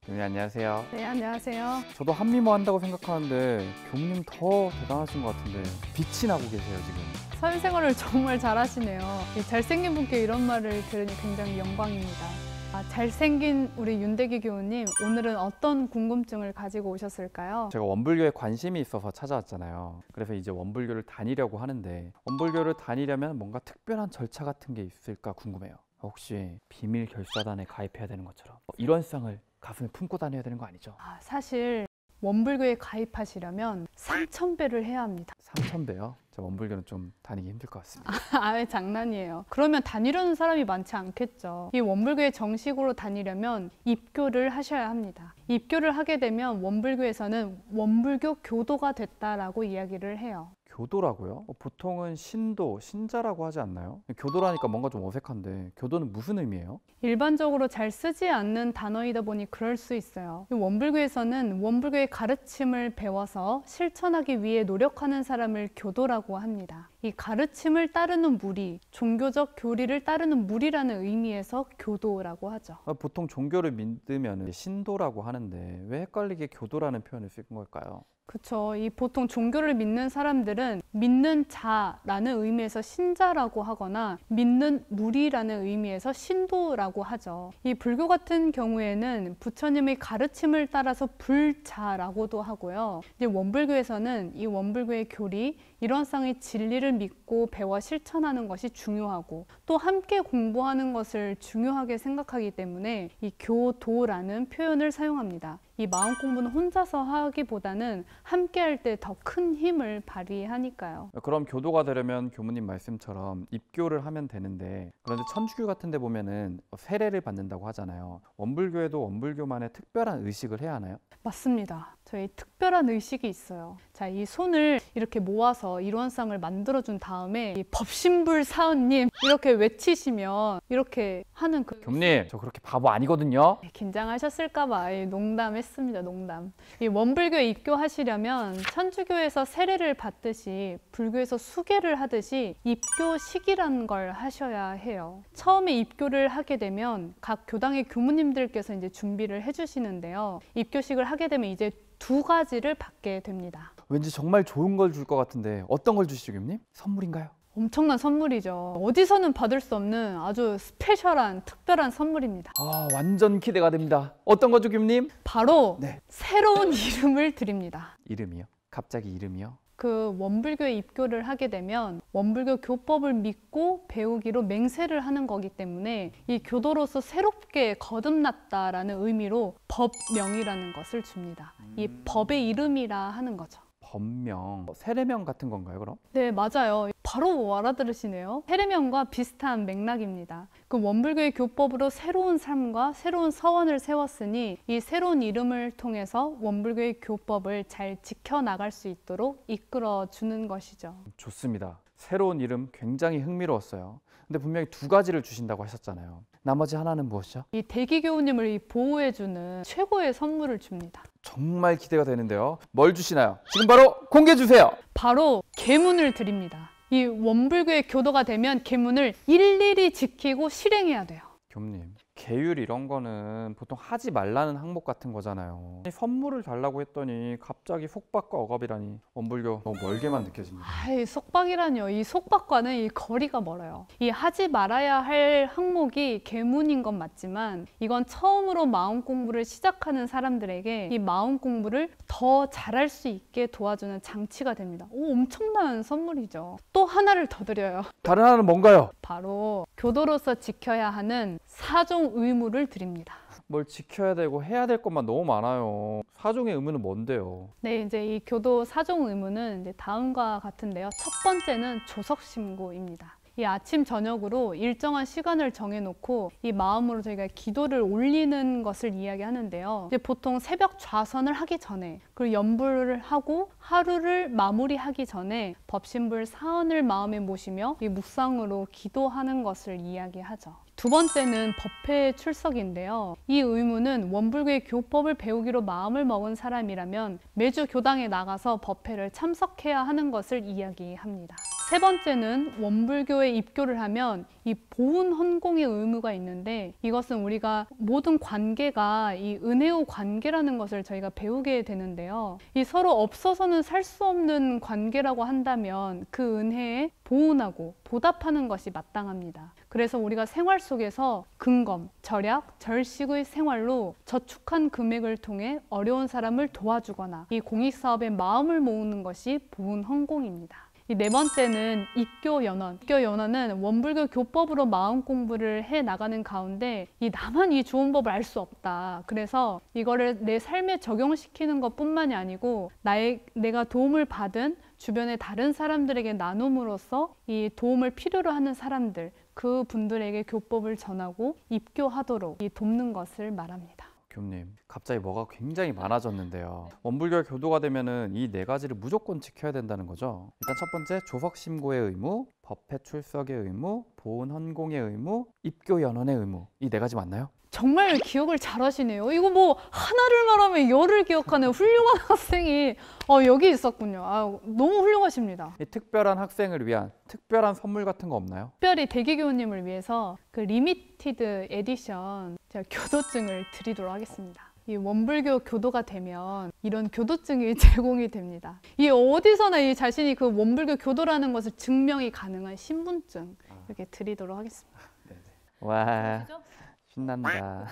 교무님 안녕하세요. 네, 안녕하세요. 저도 한미모 한다고 생각하는데 교무님 더 대단하신 것 같은데 빛이 나고 계세요 지금. 사회생활을 정말 잘하시네요. 잘생긴 분께 이런 말을 들으니 굉장히 영광입니다. 잘생긴 우리 윤대기 교우님, 오늘은 어떤 궁금증을 가지고 오셨을까요? 제가 원불교에 관심이 있어서 찾아왔잖아요. 그래서 이제 원불교를 다니려고 하는데 원불교를 다니려면 뭔가 특별한 절차 같은 게 있을까 궁금해요. 혹시 비밀 결사단에 가입해야 되는 것처럼 이런 쌍을 가슴에 품고 다녀야 되는 거 아니죠? 사실 원불교에 가입하시려면 3,000배를 해야 합니다. 3,000배요? 저 원불교는 좀 다니기 힘들 것 같습니다. 장난이에요. 그러면 다니려는 사람이 많지 않겠죠. 이 원불교에 정식으로 다니려면 입교를 하셔야 합니다. 입교를 하게 되면 원불교에서는 원불교 교도가 됐다라고 이야기를 해요. 교도라고요? 보통은 신도, 신자라고 하지 않나요? 교도라니까 뭔가 좀 어색한데 교도는 무슨 의미예요? 일반적으로 잘 쓰지 않는 단어이다 보니 그럴 수 있어요. 원불교에서는 원불교의 가르침을 배워서 실천하기 위해 노력하는 사람을 교도라고 합니다. 이 가르침을 따르는 무리, 종교적 교리를 따르는 무리라는 의미에서 교도라고 하죠. 보통 종교를 믿으면 신도라고 하는데 왜 헷갈리게 교도라는 표현을 쓴 걸까요? 그렇죠. 이 보통 종교를 믿는 사람들은 믿는 자라는 의미에서 신자라고 하거나 믿는 무리라는 의미에서 신도라고 하죠. 이 불교 같은 경우에는 부처님의 가르침을 따라서 불자라고도 하고요. 이제 원불교에서는 이 원불교의 교리, 이런 쌍의 진리를 믿고 배워 실천하는 것이 중요하고 또 함께 공부하는 것을 중요하게 생각하기 때문에 이 교도라는 표현을 사용합니다. 이 마음 공부는 혼자서 하기보다는 함께 할 때 더 큰 힘을 발휘하니까요. 그럼 교도가 되려면 교무님 말씀처럼 입교를 하면 되는데, 그런데 천주교 같은 데 보면은 세례를 받는다고 하잖아요. 원불교에도 원불교만의 특별한 의식을 해야 하나요? 맞습니다. 저희 특별한 의식이 있어요. 자, 이 손을 이렇게 모아서 일원상을 만들어준 다음에 이 법신불 사은님 이렇게 외치시면 이렇게 하는 그 교무님, 저 그렇게 바보 아니거든요. 긴장하셨을까봐 농담했습니다. 농담. 이 원불교에 입교하시려면 천주교에서 세례를 받듯이 불교에서 수계를 하듯이 입교식이라는 걸 하셔야 해요. 처음에 입교를 하게 되면 각 교당의 교무님들께서 이제 준비를 해주시는데요. 입교식을 하게 되면 이제 2가지를 받게 됩니다. 왠지 정말 좋은 걸 줄 것 같은데 어떤 걸 주시죠, 교무님? 선물인가요? 엄청난 선물이죠. 어디서는 받을 수 없는 아주 스페셜한 특별한 선물입니다. 완전 기대가 됩니다. 어떤 거죠, 교무님? 바로 네. 새로운 이름을 드립니다. 이름이요? 갑자기 이름이요? 그 원불교에 입교를 하게 되면 원불교 교법을 믿고 배우기로 맹세를 하는 거기 때문에 이 교도로서 새롭게 거듭났다라는 의미로 법명이라는 것을 줍니다. 이 법의 이름이라 하는 거죠. 법명, 세례명 같은 건가요, 그럼? 네, 맞아요. 바로 알아들으시네요. 세례명과 비슷한 맥락입니다. 그 원불교의 교법으로 새로운 삶과 새로운 서원을 세웠으니 이 새로운 이름을 통해서 원불교의 교법을 잘 지켜나갈 수 있도록 이끌어주는 것이죠. 좋습니다. 새로운 이름 굉장히 흥미로웠어요. 근데 분명히 2가지를 주신다고 하셨잖아요. 나머지 하나는 무엇이죠? 이 대기교우님을 보호해주는 최고의 선물을 줍니다. 정말 기대가 되는데요. 뭘 주시나요? 지금 바로 공개해 주세요. 바로 계문을 드립니다. 이 원불교의 교도가 되면 계문을 일일이 지키고 실행해야 돼요. 교무님, 계율 이런 거는 보통 하지 말라는 항목 같은 거잖아요. 선물을 달라고 했더니 갑자기 속박과 억압이라니 원불교 너무 멀게만 느껴집니다. 속박이라뇨. 이 속박과는 이 거리가 멀어요. 이 하지 말아야 할 항목이 계문인 건 맞지만 이건 처음으로 마음 공부를 시작하는 사람들에게 이 마음 공부를 더 잘할 수 있게 도와주는 장치가 됩니다. 엄청난 선물이죠. 또 하나를 더 드려요. 다른 하나는 뭔가요? 바로 교도로서 지켜야 하는 사종 의무를 드립니다. 뭘 지켜야 되고 해야 될 것만 너무 많아요. 사종의 의무는 뭔데요? 네, 이제 이 교도 사종 의무는 이제 다음과 같은데요. 첫 번째는 조석신고입니다. 이 아침 저녁으로 일정한 시간을 정해놓고 이 마음으로 저희가 기도를 올리는 것을 이야기하는데요. 이제 보통 새벽 좌선을 하기 전에 그리고 연불을 하고 하루를 마무리하기 전에 법신불 사언을 마음에 모시며 이 묵상으로 기도하는 것을 이야기하죠. 2번째는 법회 출석인데요. 이 의무는 원불교의 교법을 배우기로 마음을 먹은 사람이라면 매주 교당에 나가서 법회를 참석해야 하는 것을 이야기합니다. 세 번째는 원불교에 입교를 하면 이 보훈 헌공의 의무가 있는데, 이것은 우리가 모든 관계가 이 은혜의 관계라는 것을 저희가 배우게 되는데요. 이 서로 없어서는 살 수 없는 관계라고 한다면 그 은혜에 보훈하고 보답하는 것이 마땅합니다. 그래서 우리가 생활 속에서 근검, 절약, 절식의 생활로 저축한 금액을 통해 어려운 사람을 도와주거나 이 공익사업에 마음을 모으는 것이 보훈 헌공입니다. 이 네 번째는 입교연원. 입교연원은 원불교 교법으로 마음 공부를 해 나가는 가운데 나만 이 좋은 법을 알 수 없다. 그래서 이거를 내 삶에 적용시키는 것뿐만이 아니고 내가 도움을 받은 주변의 다른 사람들에게 나눔으로써 이 도움을 필요로 하는 사람들, 그 분들에게 교법을 전하고 입교하도록 돕는 것을 말합니다. 교수님, 갑자기 뭐가 굉장히 많아졌는데요. 원불교 교도가 되면은 이 네 가지를 무조건 지켜야 된다는 거죠. 일단 첫 번째, 조석 심고의 의무, 법회 출석의 의무, 보훈 헌공의 의무, 입교 연원의 의무. 이 네 가지 맞나요? 정말 기억을 잘하시네요. 이거 뭐 하나를 말하면 열을 기억하는 훌륭한 학생이 여기 있었군요. 너무 훌륭하십니다. 이 특별한 학생을 위한 특별한 선물 같은 거 없나요? 특별히 대기교우님을 위해서 그 리미티드 에디션 제가 교도증을 드리도록 하겠습니다. 이 원불교 교도가 되면 이런 교도증이 제공이 됩니다. 이 어디서나 이 자신이 그 원불교 교도라는 것을 증명이 가능한 신분증 이렇게 드리도록 하겠습니다. 와, 신난다.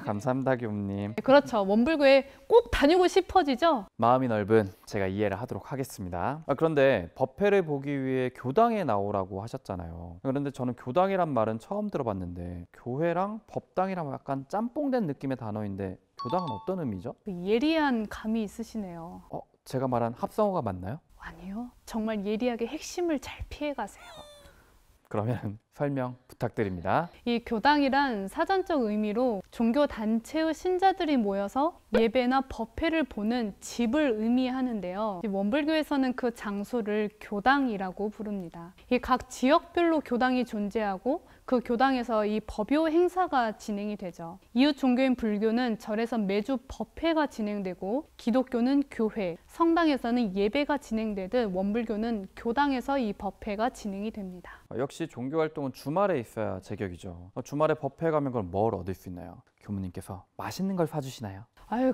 감사합니다, 교수님. 그렇죠. 원불교에 꼭 다니고 싶어지죠? 마음이 넓은 제가 이해를 하도록 하겠습니다. 그런데 법회를 보기 위해 교당에 나오라고 하셨잖아요. 그런데 저는 교당이란 말은 처음 들어봤는데 교회랑 법당이랑 약간 짬뽕된 느낌의 단어인데 교당은 어떤 의미죠? 예리한 감이 있으시네요. 제가 말한 합성어가 맞나요? 아니요. 정말 예리하게 핵심을 잘 피해가세요. 그러면 설명 부탁드립니다. 이 교당이란 사전적 의미로 종교 단체의 신자들이 모여서 예배나 법회를 보는 집을 의미하는데요. 이 원불교에서는 그 장소를 교당이라고 부릅니다. 이 각 지역별로 교당이 존재하고 그 교당에서 이 법요 행사가 진행이 되죠. 이웃 종교인 불교는 절에서 매주 법회가 진행되고, 기독교는 교회, 성당에서는 예배가 진행되듯 원불교는 교당에서 이 법회가 진행이 됩니다. 역시 종교 활동은 주말에 있어야 제격이죠. 주말에 법회 가면 그럼 뭘 얻을 수 있나요? 교무님께서 맛있는 걸 사주시나요?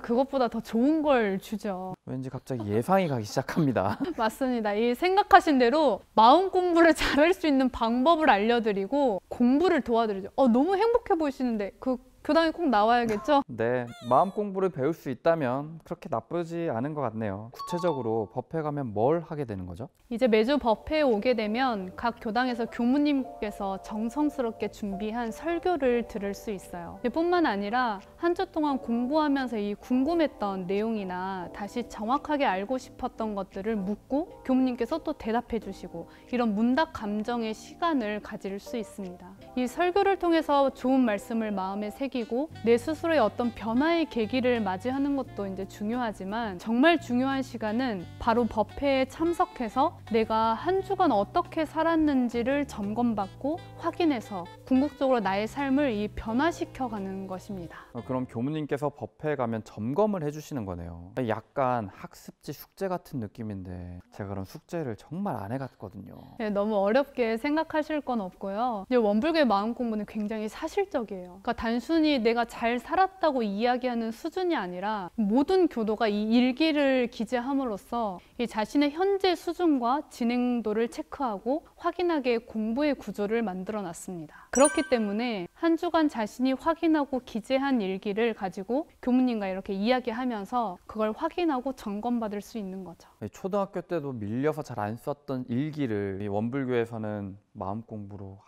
그것보다 더 좋은 걸 주죠. 왠지 갑자기 예상이 가기 시작합니다. 맞습니다. 이 생각하신 대로 마음 공부를 잘할 수 있는 방법을 알려드리고 공부를 도와드리죠. 너무 행복해 보이시는데 그 교당에 꼭 나와야겠죠? 네, 마음 공부를 배울 수 있다면 그렇게 나쁘지 않은 것 같네요. 구체적으로 법회 가면 뭘 하게 되는 거죠? 이제 매주 법회에 오게 되면 각 교당에서 교무님께서 정성스럽게 준비한 설교를 들을 수 있어요. 뿐만 아니라 한 주 동안 공부하면서 이 궁금했던 내용이나 다시 정확하게 알고 싶었던 것들을 묻고 교무님께서 또 대답해 주시고, 이런 문답 감정의 시간을 가질 수 있습니다. 이 설교를 통해서 좋은 말씀을 마음에 새기고 내 스스로의 어떤 변화의 계기를 맞이하는 것도 이제 중요하지만, 정말 중요한 시간은 바로 법회에 참석해서 내가 한 주간 어떻게 살았는지를 점검받고 확인해서 궁극적으로 나의 삶을 이 변화시켜가는 것입니다. 그럼 교무님께서 법회에 가면 점검을 해주시는 거네요. 약간 학습지 숙제 같은 느낌인데 제가 그런 숙제를 정말 안 해갔거든요. 네, 너무 어렵게 생각하실 건 없고요. 이제 원불교의 마음 공부는 굉장히 사실적이에요. 그러니까 단순히 내가 잘 살았다고 이야기하는 수준이 아니라 모든 교도가 이 일기를 기재함으로써 이 자신의 현재 수준과 진행도를 체크하고 확인하게 공부의 구조를 만들어 놨습니다. 그렇기 때문에 한 주간 자신이 확인하고 기재한 일기를 가지고 교무님과 이렇게 이야기하면서 그걸 확인하고 점검받을 수 있는 거죠. 초등학교 때도 밀려서 잘 안 썼던 일기를 이 원불교에서는 마음 공부로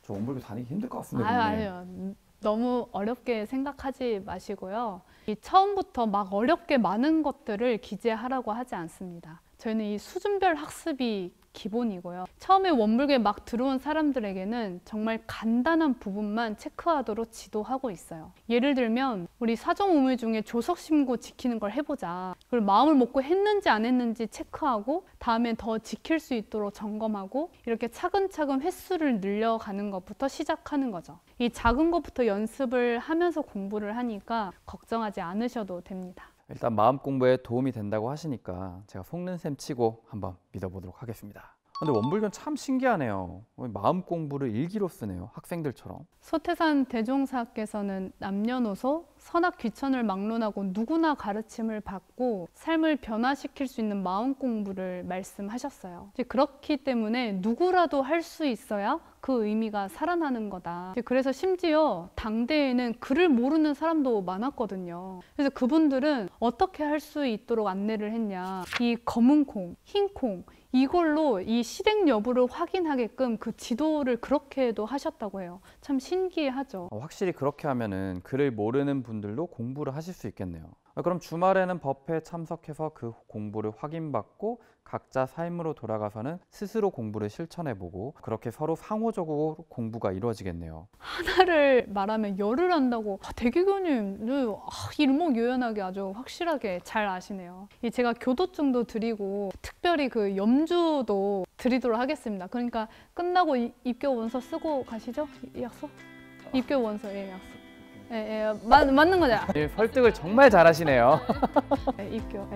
저 원불교 다니기 힘들 것 같습니다. 아니요. 너무 어렵게 생각하지 마시고요. 이 처음부터 막 어렵게 많은 것들을 기재하라고 하지 않습니다. 저희는 이 수준별 학습이 기본이고요. 처음에 원불교에 막 들어온 사람들에게는 정말 간단한 부분만 체크하도록 지도하고 있어요. 예를 들면 우리 사정오물 중에 조석심고 지키는 걸 해보자. 그걸 마음을 먹고 했는지 안 했는지 체크하고 다음엔 더 지킬 수 있도록 점검하고, 이렇게 차근차근 횟수를 늘려가는 것부터 시작하는 거죠. 이 작은 것부터 연습을 하면서 공부를 하니까 걱정하지 않으셔도 됩니다. 일단 마음 공부에 도움이 된다고 하시니까 제가 속는 셈 치고 한번 믿어보도록 하겠습니다. 근데 원불교는 참 신기하네요. 마음 공부를 일기로 쓰네요. 학생들처럼. 소태산 대종사께서는 남녀노소 선악 귀천을 막론하고 누구나 가르침을 받고 삶을 변화시킬 수 있는 마음 공부를 말씀하셨어요. 이제 그렇기 때문에 누구라도 할 수 있어야 그 의미가 살아나는 거다. 이제 그래서 심지어 당대에는 글을 모르는 사람도 많았거든요. 그래서 그분들은 어떻게 할 수 있도록 안내를 했냐. 이 검은 콩, 흰 콩, 이걸로 이 실행 여부를 확인하게끔 그 지도를 그렇게도 하셨다고 해요. 참 신기하죠. 확실히 그렇게 하면은 글을 모르는 분들도 공부를 하실 수 있겠네요. 그럼 주말에는 법회에 참석해서 그 공부를 확인받고 각자 삶으로 돌아가서는 스스로 공부를 실천해보고 그렇게 서로 상호적으로 공부가 이루어지겠네요. 하나를 말하면 열을 한다고 대기교님 일목요연하게 아주 확실하게 잘 아시네요. 제가 교도증도 드리고 특별히 그 염주도 드리도록 하겠습니다. 그러니까 끝나고 입교 원서 쓰고 가시죠? 이 약속? 입교 원서 약속. 맞는 거죠? 설득을 정말 잘하시네요. 입교.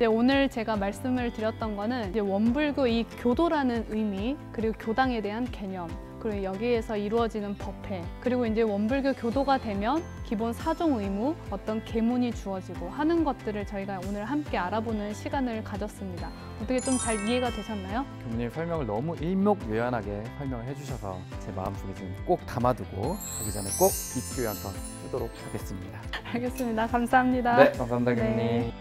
오늘 제가 말씀을 드렸던 거는 이제 원불교 이 교도라는 의미, 그리고 교당에 대한 개념, 그리고 여기에서 이루어지는 법회, 그리고 이제 원불교 교도가 되면 기본 사종 의무, 어떤 계문이 주어지고 하는 것들을 저희가 오늘 함께 알아보는 시간을 가졌습니다. 어떻게 좀 잘 이해가 되셨나요? 교무님 설명을 너무 일목요연하게 설명을 해주셔서 제 마음속에 지금 꼭 담아두고 가기 전에 꼭 입교양서 쓰도록 하겠습니다. 알겠습니다. 감사합니다. 네, 감사합니다, 교무님. 네.